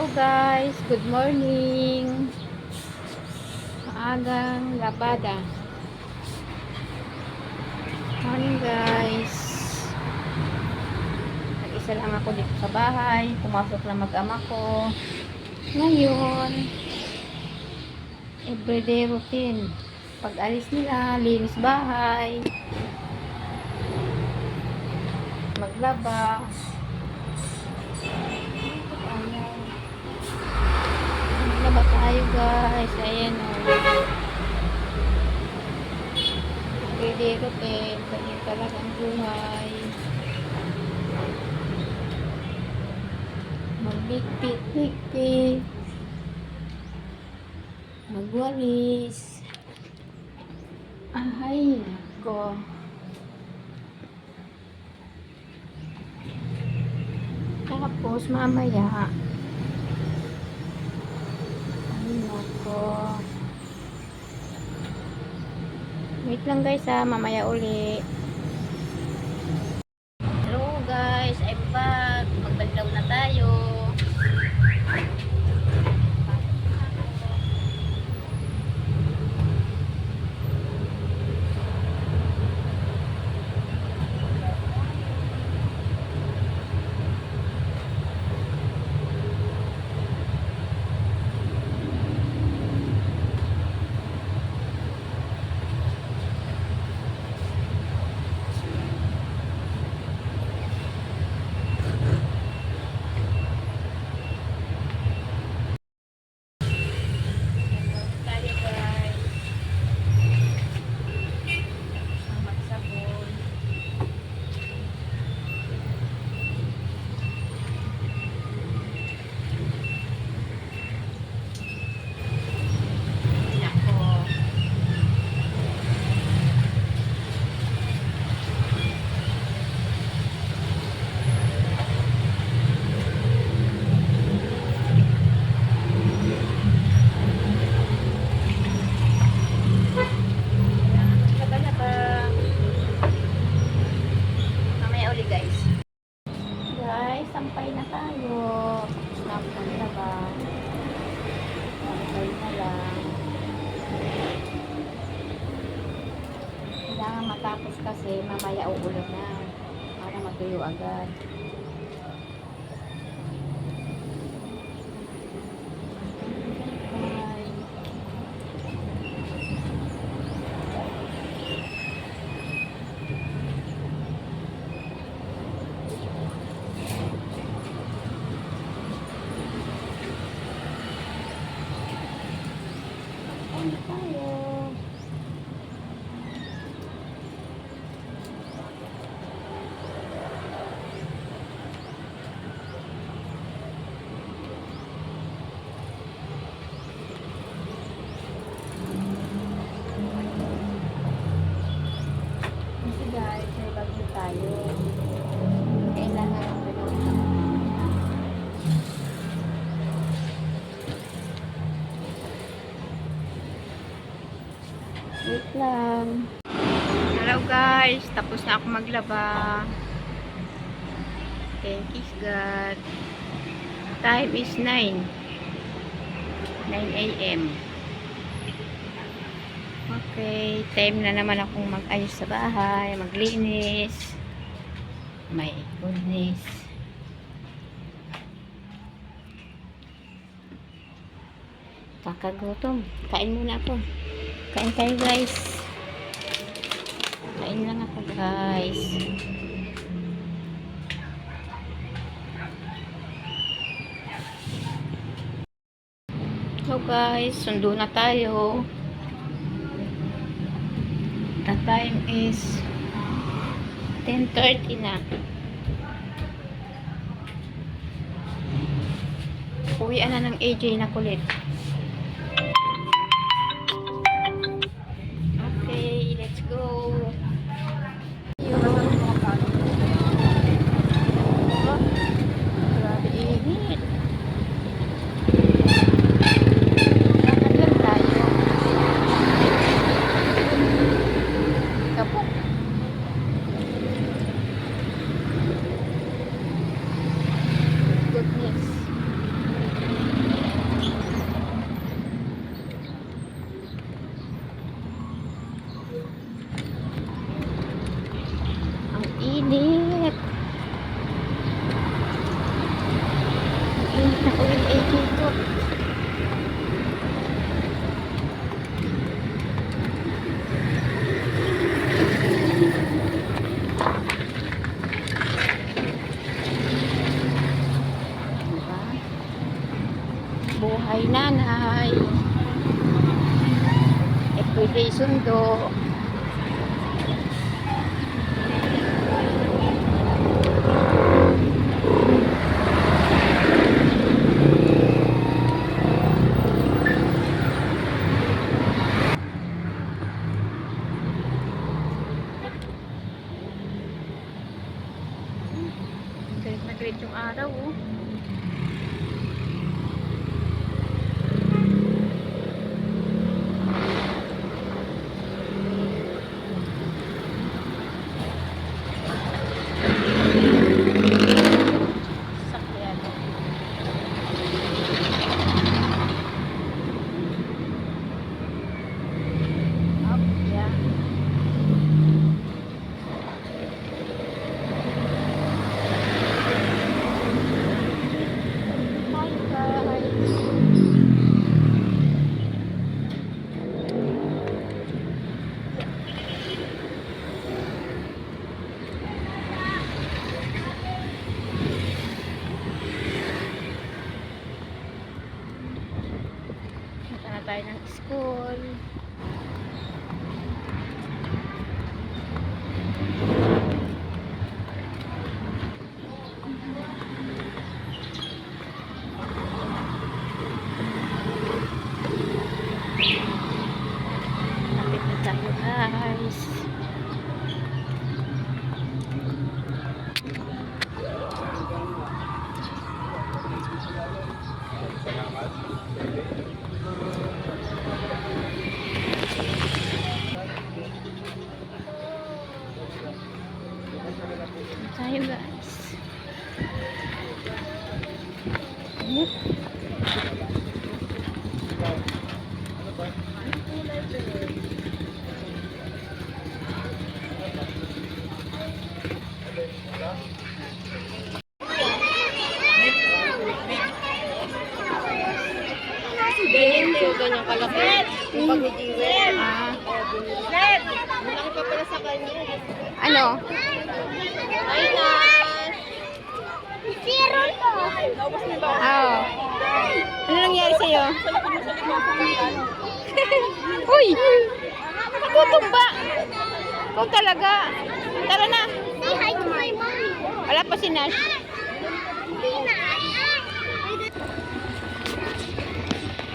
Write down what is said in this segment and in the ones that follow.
Hello guys, good morning. Maagang labada. Morning guys. Nag-isa lang ako dito sa bahay. Pumasok lang mag-ama ko. Ngayon, everyday routine. Pag alis nila, linis bahay. Maglaba. Maglaba tayo guys. Ayan o. Everyday routine. Ganyan talaga ang buhay. Magbigpit-bigpit. Magwalis. Ay, nako. Tapos, mamaya. Ay, nako. Wait lang guys ha. Mamaya uli. Hello guys. I'm back. Magbandaw na tayo. Sampay na tayo. Stop na nila ba? Sampay na lang. Kailangan matapos kasi mamaya uulan na. Para matuyo agad. Tayo. Kasi guys, may bagyo tayo. Kailangan ang pinunta. Wait lang. Hello guys, tapos na ako maglaba. Thank you God. Time is 9 a.m. Okay, time na naman akong mag-ayos sa bahay, maglinis. My goodness. Kakagutom. Kain muna ako. Kain tayo guys. Kain lang ako guys. So guys, sundo na tayo. The time is 10:30 na. Uwian na ng AJ na kulit. Okay, let's go. Grabe init. Lakad lang tayo. Kapok. Goodness. bahay nanay. Eh, pwede sundo. Galit na galit yung araw, oh. Sakyan. Up, yeah. Hi guys. Punta na tayo ng school. Lapit na tayo guys. Tayo guys. Ganyan kalapit. Yung pag ni Jewel. Ah, Malaki pa pala sa kanya. ano? Ay, Nash! Zero to. Naubos mo ba? Oh. Ano nangyari sa'yo? Sa likod mo, sa likod. Uy! Natutumba! Ikaw talaga. Tara na. Say hi to my mommy. Wala pa si Nash. Tina.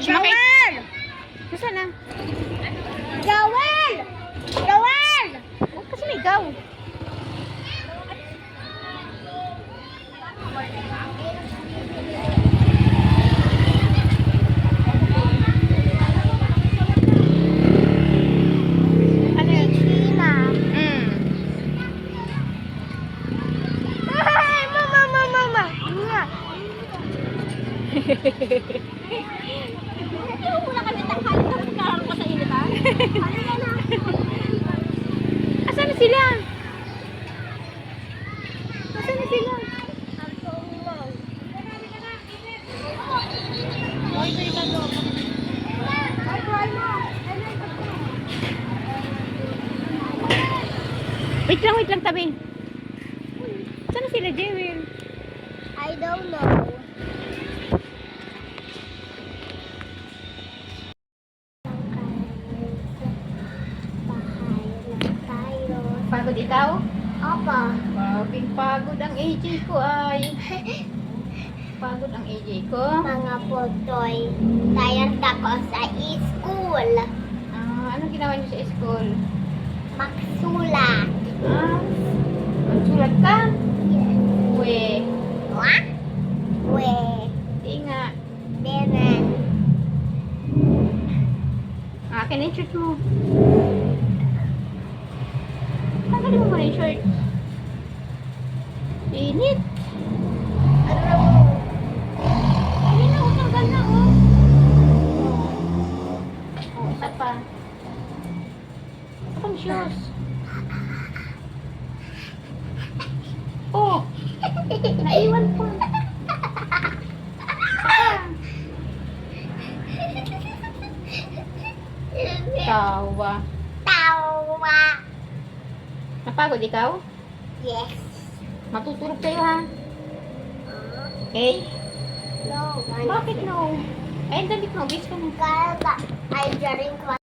Joel! Gusto na? Joel! Joel! Oh, kasi may gaw. Ano yun? Tina. Mm. Ay, mama. Nga. Wala kami tanghali na magkaroon ko sa init, ha? Ano na na? Asan na sila? Asan na sila? Wait lang, tabi. Saan na sila, Jewel? I don't know. Pagod ikaw? Opo. Pagod pagod ang AJ ko ay. Pagod ang AJ ko. Mga putoy. Tired ako sa school. Ah, anong ginawa niyo sa school? Magsulat. Ah, magsulat ka? We. What? We. Di nga. Benen. Akin na yung shirt mo. Tanggalin mo muna yung shirt. Init. Ano? Ayun na, tanggal na, oh. Oh, isa pa. Isa pang shoes. Oh, naiwan po. Tawa. Tawa. Napagod ikaw? Yes. Matutulog kayo ha? Okay? No. Bakit no? Eh, dali mo. Bis ka na. Because I drink water.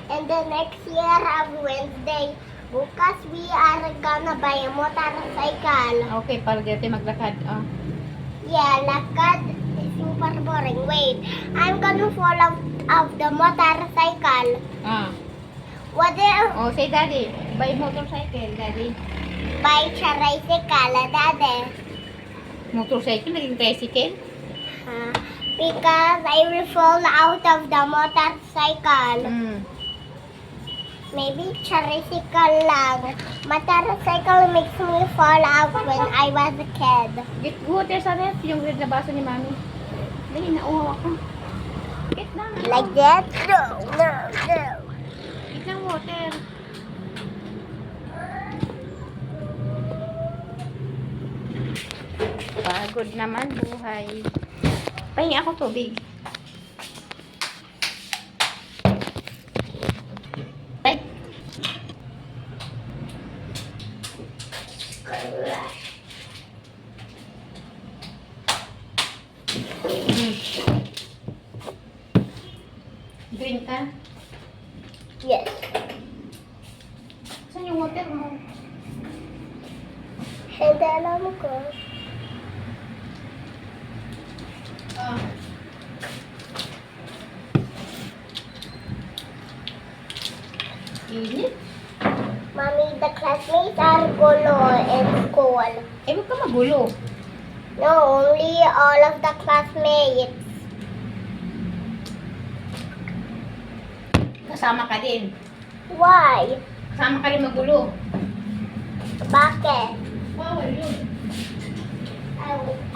And the next year of Wednesday, bukas we are gonna buy a motorcycle. Okay, para dito maglakad. Oh. Yeah, lakad is super boring. Wait, I'm gonna fall out of the motorcycle. Ah. What if Oh, say daddy. Buy motorcycle, daddy. buy tricycle, Daddy? Motorcycle, naging tricycle? Because I will fall out of the motorcycle. Hmm. Maybe tricycle lang. Motorcycle makes me fall out when I was a kid. Get water sa ref, yung red na baso ni mami. Dali, nauhaw ako. Get na. Like that? No, no, no. Get ng water. Pagod naman buhay. Pahinga ako tubig. Ay. Drink ka? Yes. Saan yung water mo? Hindi alam ko. Ah. Init? Mommy, the classmates are gulo in school. Eh, huwag ka magulo. No, only all of the classmates. Kasama ka din. Why? Kasama ka rin magulo. Bakit? Bawal yun.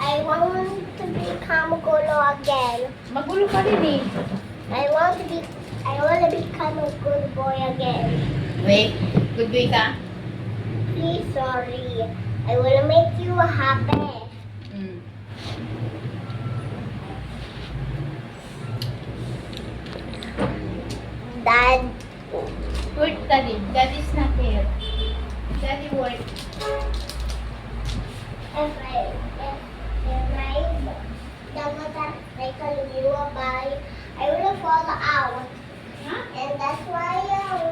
I want to become gulo again. Magulo ka rin eh. I want to become a good boy again. Wait, good boy ka? Please, sorry. I will make you happy. Mm. Dad, Work daddy. Daddy's not here. Daddy work. if I the motorcycle you will buy, I will fall out. Huh? And that's why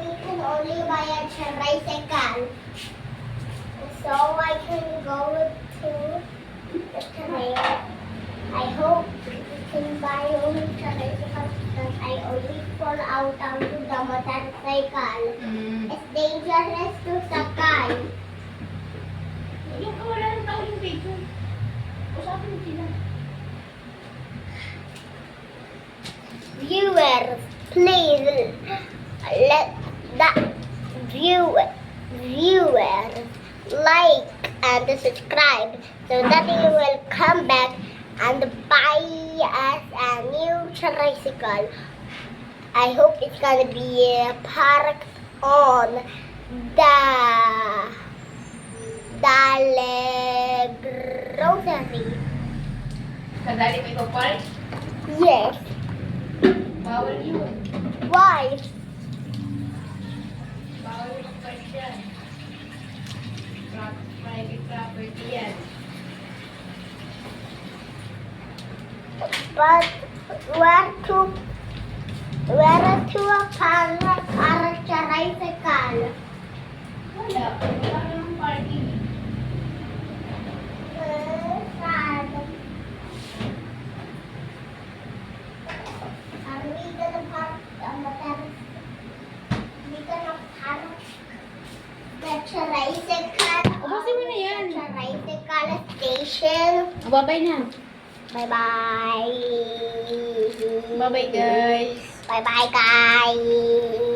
we can only buy a tricycle. So I can go to the train. I hope we can buy only tricycle because I only fall out onto the motorcycle. Mm. It's dangerous to sakay. Yung wala ng tao yung video. Usapin mo sila. Viewers, please let the viewers like and subscribe so that you will come back and buy us a new tricycle. I hope it's gonna be parked on the grocery. Kadali mo ikaw park? Yes. Bawal yun. Why? Bawal yung park dyan. Private property yan. But where to park our tricycle? Wala. Wala namang parking. Sad. Are we gonna park on the terrace? We gonna park the tricycle Ubusin mo na yan. the tricycle station. Babay na. Bye-bye. Bye-bye guys. Bye-bye, guys.